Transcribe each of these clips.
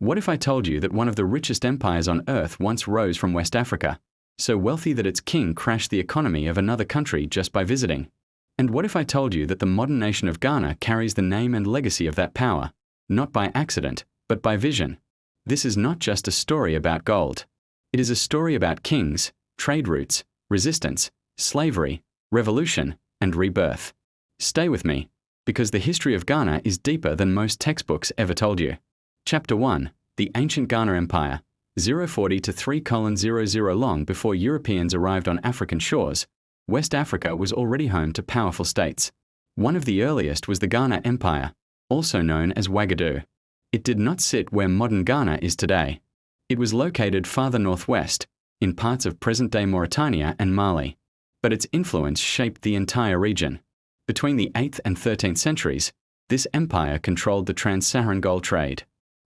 What if I told you that one of the richest empires on earth once rose from West Africa, so wealthy that its king crashed the economy of another country just by visiting? And what if I told you that the modern nation of Ghana carries the name and legacy of that power, not by accident, but by vision? This is not just a story about gold. It is a story about kings, trade routes, resistance, slavery, revolution, and rebirth. Stay with me, because the history of Ghana is deeper than most textbooks ever told you. Chapter 1. The Ancient Ghana Empire, 040 to 3:00 long before Europeans arrived on African shores. West Africa was already home to powerful states. One of the earliest was the Ghana Empire, also known as Ouagadougou. It did not sit where modern Ghana is today. It was located farther northwest, in parts of present-day Mauritania and Mali. But its influence shaped the entire region. Between the 8th and 13th centuries, this empire controlled the trans-Saharan gold trade.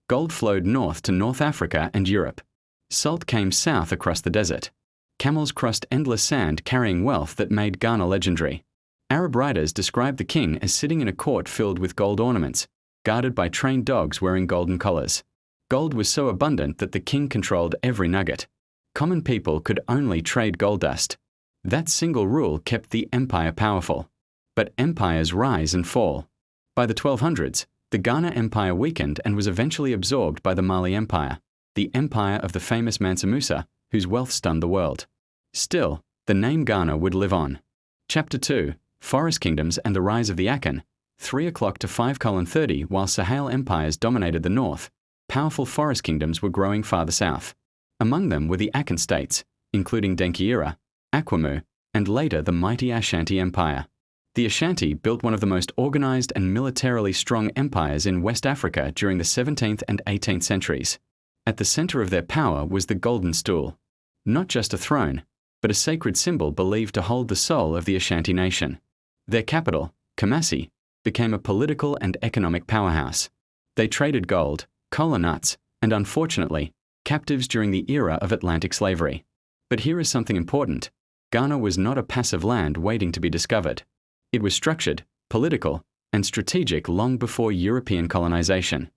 Gold flowed north to North Africa and Europe. Salt came south across the desert. Camels crossed endless sand carrying wealth that made Ghana legendary. Arab writers described the king as sitting in a court filled with gold ornaments, guarded by trained dogs wearing golden collars. Gold was so abundant that the king controlled every nugget. Common people could only trade gold dust. That single rule kept the empire powerful. But empires rise and fall. By the 1200s, the Ghana Empire weakened and was eventually absorbed by the Mali Empire, the empire of the famous Mansa Musa, whose wealth stunned the world. Still, the name Ghana would live on. Chapter 2. Forest Kingdoms and the Rise of the Akan, 3:00 to 5:30. While Sahel empires dominated the north, powerful forest kingdoms were growing farther south. Among them were the Akan states, including Denkyira, Akwamu, and later the mighty Ashanti Empire. The Ashanti built one of the most organized and militarily strong empires in West Africa during the 17th and 18th centuries. At the center of their power was the Golden Stool. Not just a throne, but a sacred symbol believed to hold the soul of the Ashanti nation. Their capital, Kumasi, became a political and economic powerhouse. They traded gold, kola nuts, and unfortunately, captives during the era of Atlantic slavery. But here is something important. Ghana was not a passive land waiting to be discovered. It was structured, political, and strategic long before European colonization.